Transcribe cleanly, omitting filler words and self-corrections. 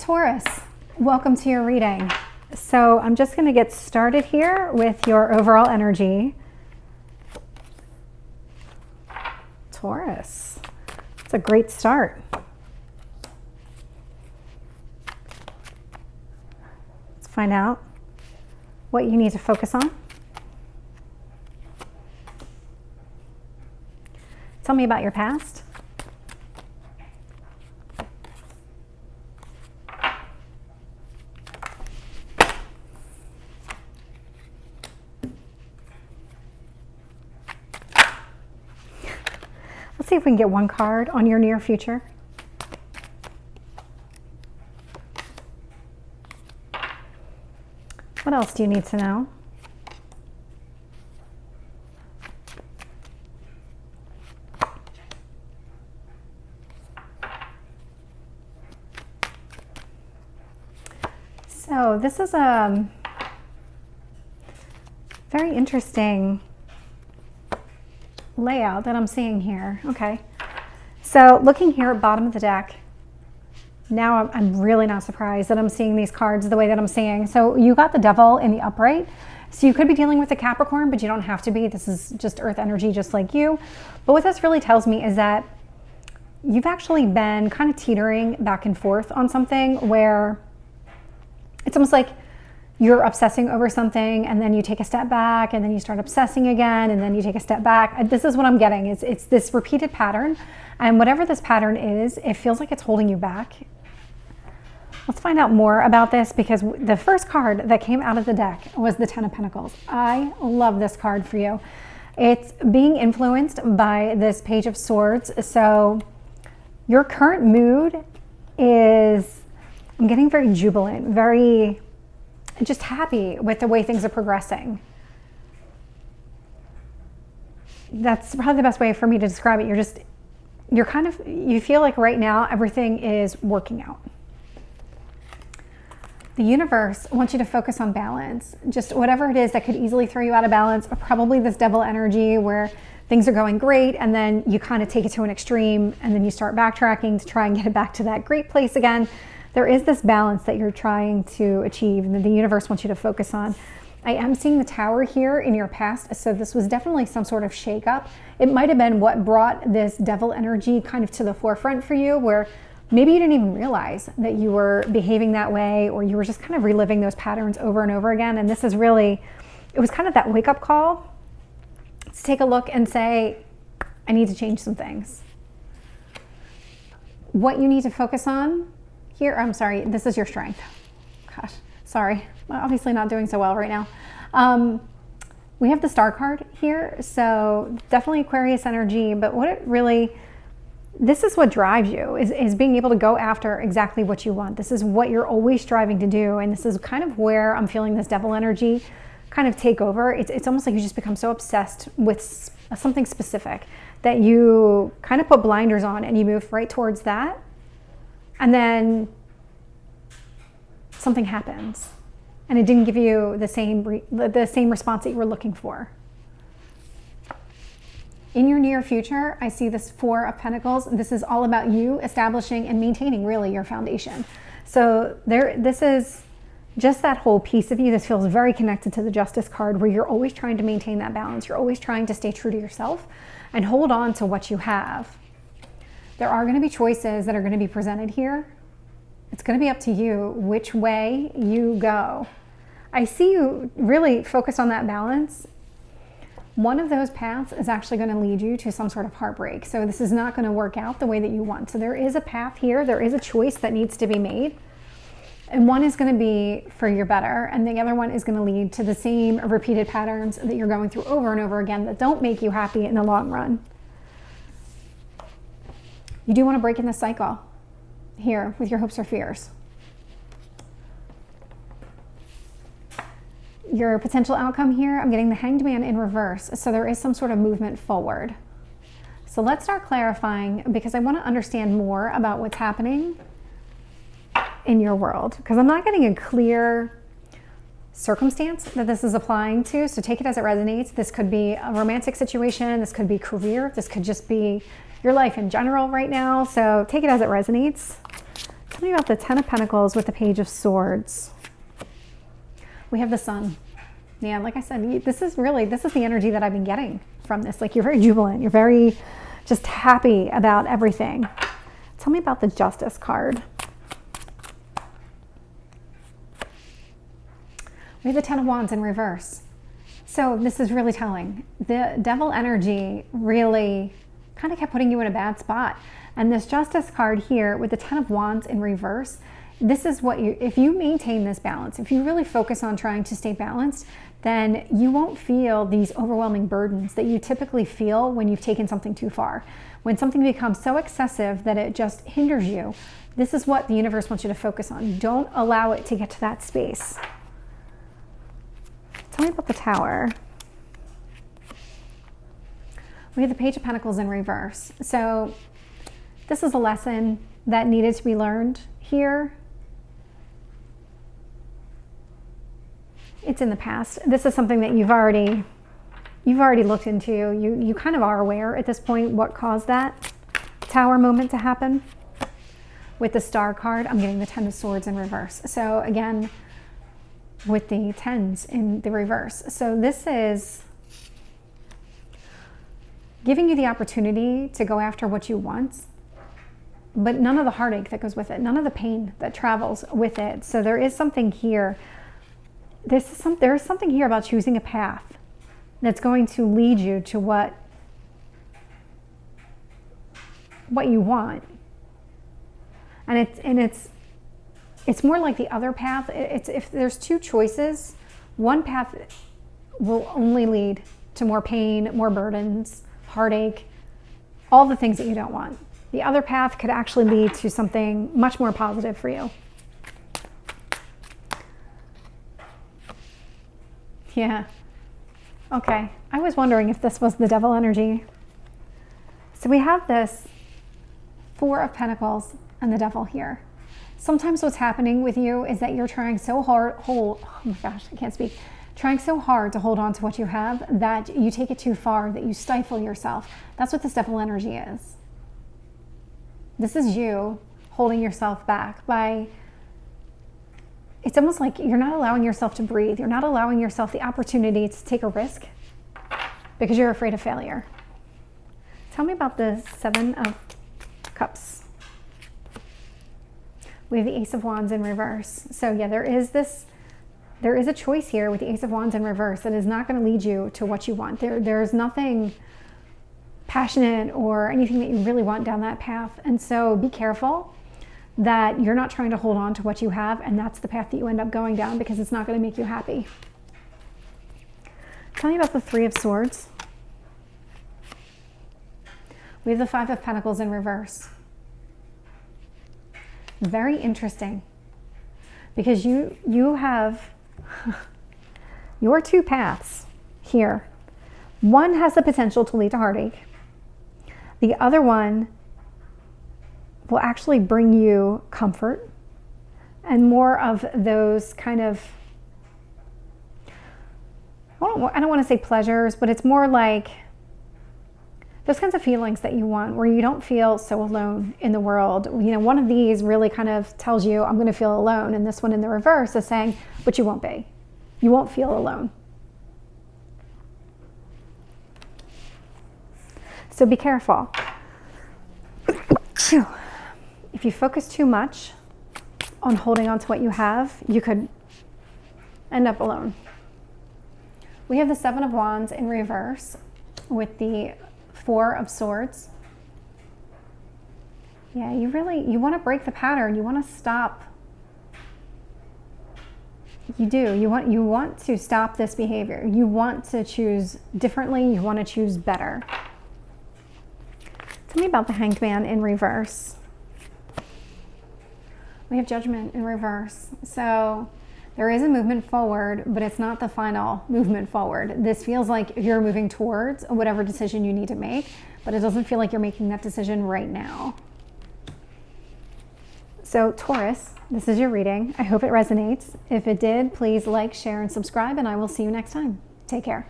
Taurus, welcome to your reading. So I'm just going to get started here with your overall energy. Taurus, it's a great start. Let's find out what you need to focus on. Tell me about your past. Let's see if we can get one card on your near future. What else do you need to know? So this is a very interesting layout that I'm seeing here. Okay, so looking here at bottom of the deck, now I'm really not surprised that I'm seeing these cards the way that I'm seeing. So you got the Devil in the upright. So you could be dealing with a Capricorn, but you don't have to be. This is just earth energy, just like you. But what this really tells me is that you've actually been kind of teetering back and forth on something where it's almost like you're obsessing over something and then you take a step back and then you start obsessing again and then you take a step back. This is what I'm getting. It's this repeated pattern, and whatever this pattern is, it feels like it's holding you back. Let's find out more about this, because the first card that came out of the deck was the Ten of Pentacles. I love this card for you. It's being influenced by this Page of Swords. So your current mood is, I'm getting very jubilant, very just happy with the way things are progressing. That's probably the best way for me to describe it. You feel like right now everything is working out. The universe wants you to focus on balance. Just whatever it is that could easily throw you out of balance, probably this Devil energy where things are going great and then you kind of take it to an extreme and then you start backtracking to try and get it back to that great place again. There is this balance that you're trying to achieve and that the universe wants you to focus on. I am seeing the Tower here in your past, so this was definitely some sort of shakeup. It might have been what brought this Devil energy kind of to the forefront for you, where maybe you didn't even realize that you were behaving that way, or you were just kind of reliving those patterns over and over again. And this is really, it was kind of that wake-up call to take a look and say, I need to change some things. What you need to focus on here, I'm sorry, this is your strength. Gosh, sorry, obviously not doing so well right now. We have the Star card here, so definitely Aquarius energy, but what it really, this is what drives you, is being able to go after exactly what you want. This is what you're always striving to do, and this is kind of where I'm feeling this Devil energy kind of take over. It's almost like you just become so obsessed with something specific that you kind of put blinders on and you move right towards that. And then something happens and it didn't give you the same response that you were looking for. In your near future, I see this Four of Pentacles. This is all about you establishing and maintaining really your foundation. So this is just that whole piece of you. This feels very connected to the Justice card, where you're always trying to maintain that balance. You're always trying to stay true to yourself and hold on to what you have. There are going to be choices that are going to be presented here. It's going to be up to you which way you go. I see you really focus on that balance. One of those paths is actually going to lead you to some sort of heartbreak. So this is not going to work out the way that you want. So there is a path here. There is a choice that needs to be made. And one is going to be for your better, and the other one is going to lead to the same repeated patterns that you're going through over and over again that don't make you happy in the long run. You do want to break in this cycle here with your hopes or fears. Your potential outcome here, I'm getting the Hanged Man in reverse. So there is some sort of movement forward. So let's start clarifying, because I want to understand more about what's happening in your world, because I'm not getting a clear circumstance that this is applying to. So take it as it resonates. This could be a romantic situation. This could be career. This could just be your life in general right now. So take it as it resonates. Tell Tell me about the Ten of Pentacles with the Page of Swords. We have the Sun. Yeah, like I said, this is the energy that I've been getting from this. Like, you're very jubilant. You're very just happy about everything. Tell me about the Justice card. We have the Ten of Wands in reverse. So this is really telling. The Devil energy really kind of kept putting you in a bad spot. And this Justice card here with the Ten of Wands in reverse, this is what if you maintain this balance, if you really focus on trying to stay balanced, then you won't feel these overwhelming burdens that you typically feel when you've taken something too far. When something becomes so excessive that it just hinders you, this is what the universe wants you to focus on. Don't allow it to get to that space. Tell me about the Tower. We have the Page of Pentacles in reverse. So this is a lesson that needed to be learned here. It's in the past. This is something that you've already looked into. You kind of are aware at this point what caused that Tower moment to happen. With the Star card, I'm getting the Ten of Swords in reverse. So again, with the tens in the reverse. So this is giving you the opportunity to go after what you want, but none of the heartache that goes with it, none of the pain that travels with it. So there is something here. There is something here about choosing a path that's going to lead you to what you want. And it's more like the other path. It's if there's two choices, one path will only lead to more pain, more burdens, heartache, all the things that you don't want. The other path could actually lead to something much more positive for you. Yeah. Okay. I was wondering if this was the Devil energy. So we have this Four of Pentacles and the Devil here. Sometimes what's happening with you is that you're trying so hard, oh my gosh, I can't speak. Trying so hard to hold on to what you have that you take it too far, that you stifle yourself. That's what this Devil energy is. This is you holding yourself back by, it's almost like you're not allowing yourself to breathe. You're not allowing yourself the opportunity to take a risk because you're afraid of failure. Tell me about the Seven of Cups. We have the Ace of Wands in reverse. So yeah, there is a choice here with the Ace of Wands in reverse that is not going to lead you to what you want. There's nothing passionate or anything that you really want down that path. And so be careful that you're not trying to hold on to what you have, and that's the path that you end up going down because it's not going to make you happy. Tell me about the Three of Swords. We have the Five of Pentacles in reverse. Very interesting, because you have your two paths here. One has the potential to lead to heartache. The other one will actually bring you comfort and more of those kind of, I don't want to say pleasures, but it's more like those kinds of feelings that you want where you don't feel so alone in the world. You know, one of these really kind of tells you, I'm going to feel alone. And this one in the reverse is saying, but you won't be. You won't feel alone. So be careful. If you focus too much on holding on to what you have, you could end up alone. We have the Seven of Wands in reverse with the Four of Swords. Yeah, you want to break the pattern. You want to stop. You do. You want to stop this behavior. You want to choose differently. You want to choose better. Tell me about the Hanged Man in reverse. We have Judgment in reverse. So there is a movement forward, but it's not the final movement forward. This feels like you're moving towards whatever decision you need to make, but it doesn't feel like you're making that decision right now. So Taurus, this is your reading. I hope it resonates. If it did, please like, share, and subscribe, and I will see you next time. Take care.